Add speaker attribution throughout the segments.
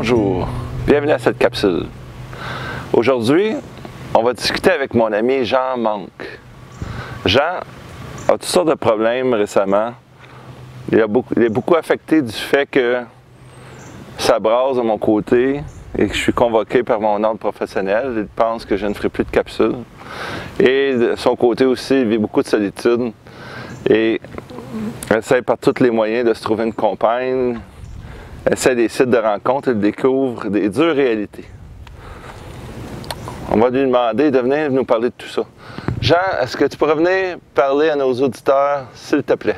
Speaker 1: Bonjour, bienvenue à cette capsule. Aujourd'hui, on va discuter avec mon ami Jean Manque. Jean a toutes sortes de problèmes récemment. Il est beaucoup affecté du fait que ça brasse de mon côté et que je suis convoqué par mon ordre professionnel. Il pense que je ne ferai plus de capsules. Et de son côté aussi, il vit beaucoup de solitude et essaie par tous les moyens de se trouver une compagne, essaie des sites de rencontres et découvre des dures réalités. On va lui demander de venir nous parler de tout ça. Jean, est-ce que tu pourrais venir parler à nos auditeurs, s'il te plaît?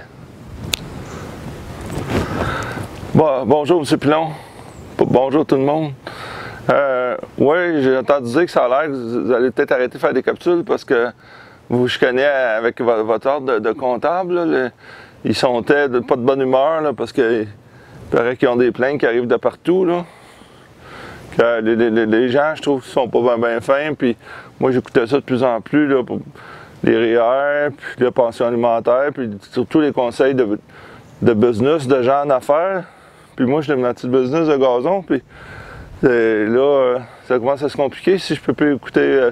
Speaker 1: Bon, bonjour, M. Pilon. Bonjour tout le monde. Oui, j'ai entendu dire que ça a l'air que vous allez peut-être arrêter de faire des capsules parce que vous chicanez avec votre ordre de comptable. Là, ils sont pas de bonne humeur là, parce qu'il paraît qu'ils ont des plaintes qui arrivent de partout. Là. Que les gens, je trouve, sont pas bien fins. Puis moi, j'écoutais ça de plus en plus là, pour les REER, puis la pension alimentaire, puis surtout les conseils de business, de gens en affaires. Puis moi, je suis dans le petit business de gazon. Puis là, ça commence à se compliquer si je peux plus écouter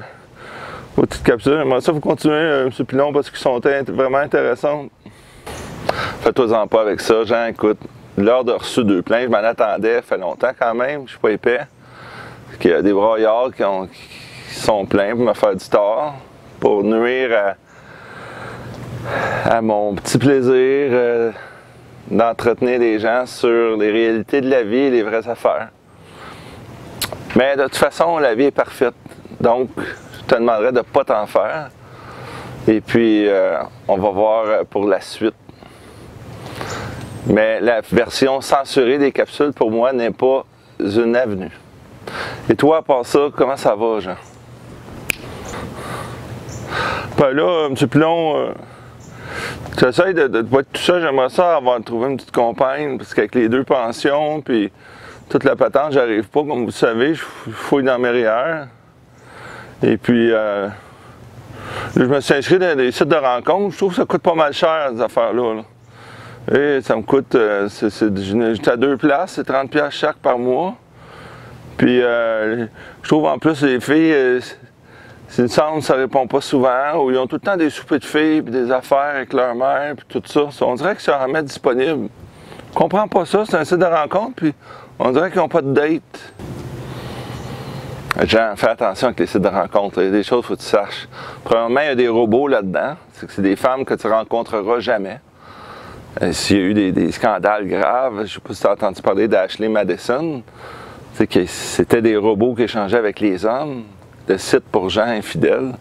Speaker 1: vos petites capsules. J'aimerais ça vous continuer, M. Pilon, parce qu'ils sont vraiment intéressantes. Faites-toi-en pas avec ça, Jean. Écoute, l'heure de reçu 2 plaintes, je m'en attendais, ça fait longtemps quand même, je suis pas épais. Il y a des braillards qui sont pleins pour me faire du tort, pour nuire à mon petit plaisir d'entretenir les gens sur les réalités de la vie et les vraies affaires. Mais de toute façon, la vie est parfaite. Donc, je te demanderais de ne pas t'en faire. Et puis, on va voir pour la suite. Mais la version censurée des capsules, pour moi, n'est pas une avenue. Et toi, à part ça, comment ça va, Jean? Ben là, M. Pilon, j'essaie de ne pas être tout ça. J'aimerais ça avoir trouvé une petite compagne, parce qu'avec les 2 pensions, puis toute la patente, j'arrive pas. Comme vous savez, je fouille dans mes REER. Et puis, je me suis inscrit dans des sites de rencontres. Je trouve que ça coûte pas mal cher, ces affaires-là. Là. Et ça me coûte, j'étais à 2 places, c'est 30$ chaque par mois. Puis, je trouve en plus, les filles, c'est une centre, ça répond pas souvent, ou ils ont tout le temps des soupers de filles, puis des affaires avec leur mère, puis tout ça. On dirait que c'est en mettre disponible. Je comprends pas ça, c'est un site de rencontre, puis on dirait qu'ils n'ont pas de date. Jean, fais attention avec les sites de rencontre. Il y a des choses qu'il faut que tu saches. Premièrement, il y a des robots là-dedans. C'est des femmes que tu rencontreras jamais. S'il y a eu des scandales graves, je ne sais pas si tu as entendu parler d'Ashley Madison, c'était des robots qui échangeaient avec les hommes, de sites pour gens infidèles.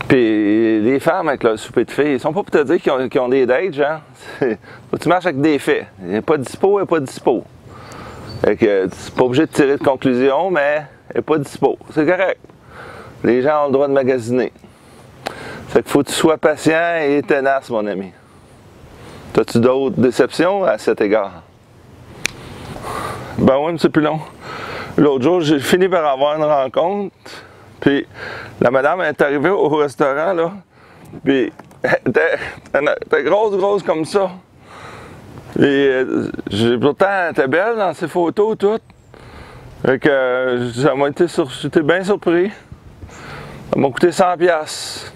Speaker 1: Puis les femmes avec leur souper de filles, ils ne sont pas pour te dire qu'ils ont des dates, Jean. Tu marches avec des faits. Il n'est pas dispo, il n'est pas dispo. Fait que tu n'es pas obligé de tirer de conclusion, mais elle n'est pas dispo. C'est correct. Les gens ont le droit de magasiner. Fait qu'il faut que tu sois patient et tenace, mon ami. As-tu d'autres déceptions à cet égard? Ben oui, M. Pilon. L'autre jour, j'ai fini par avoir une rencontre. Puis la madame est arrivée au restaurant, là. Puis elle était grosse comme ça. Et pourtant, elle était belle dans ses photos, toutes. Fait que j'étais bien surpris. Ça m'a coûté 100$.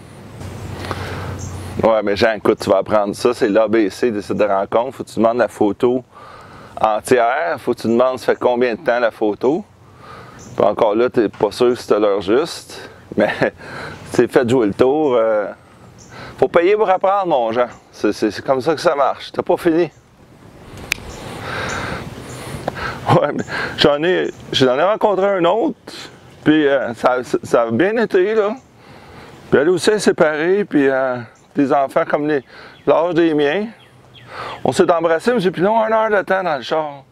Speaker 1: Ouais, mais Jean, écoute, tu vas apprendre ça. C'est l'ABC des sites de rencontre. Faut que tu demandes la photo entière. Faut que tu demandes ça fait combien de temps la photo. Puis encore là, tu n'es pas sûr si tu as l'heure juste. Mais c'est fait de jouer le tour. Faut payer pour apprendre, mon Jean. C'est comme ça que ça marche. T'as pas fini. Ouais, mais j'en ai rencontré un autre, puis ça a bien été, là. Puis elle aussi est séparée, puis des enfants comme l'âge des miens. On s'est embrassés, M. Pilon, 1 heure de temps dans le char.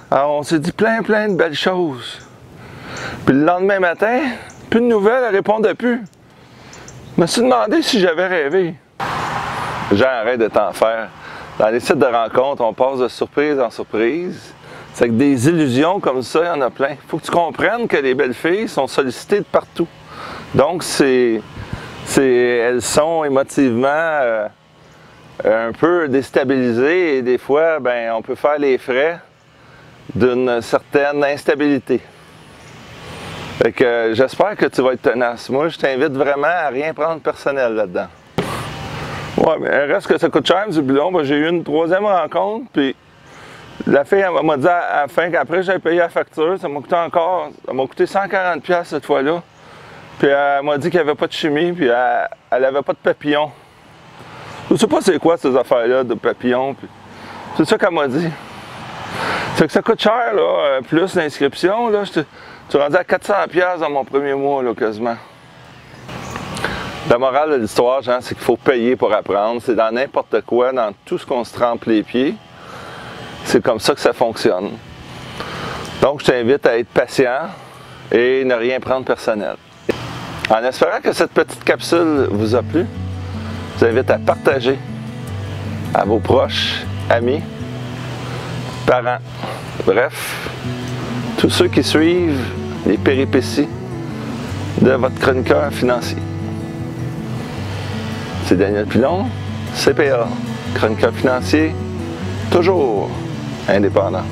Speaker 1: Alors, on s'est dit plein de belles choses. Puis le lendemain matin, plus de nouvelles, elle répondait plus. Je me suis demandé si j'avais rêvé. Jean, arrête de t'en faire. Dans les sites de rencontres, on passe de surprise en surprise. C'est que des illusions comme ça, il y en a plein. Il faut que tu comprennes que les belles filles sont sollicitées de partout. Donc, elles sont émotivement un peu déstabilisées et des fois, ben, on peut faire les frais d'une certaine instabilité. Fait que j'espère que tu vas être tenace. Moi, je t'invite vraiment à rien prendre personnel là-dedans. Ouais, mais reste que ça coûte cher, du pilon. Ben, j'ai eu une troisième rencontre, puis la fille m'a dit à la fin qu'après j'avais payé la facture, ça m'a coûté 140$ cette fois-là. Puis elle m'a dit qu'il n'y avait pas de chimie, puis elle n'avait pas de papillons. Je sais pas c'est quoi ces affaires-là de papillons. C'est ça qu'elle m'a dit. C'est que ça coûte cher, là, plus l'inscription. Là, je suis rendu à 400$ dans mon premier mois, là, quasiment. La morale de l'histoire, Jean, c'est qu'il faut payer pour apprendre. C'est dans n'importe quoi, dans tout ce qu'on se trempe les pieds. C'est comme ça que ça fonctionne. Donc, je t'invite à être patient et ne rien prendre personnel. En espérant que cette petite capsule vous a plu, je vous invite à partager à vos proches, amis, parents, bref, tous ceux qui suivent les péripéties de votre chroniqueur financier. C'est Daniel Pilon, CPA, chroniqueur financier, toujours indépendant.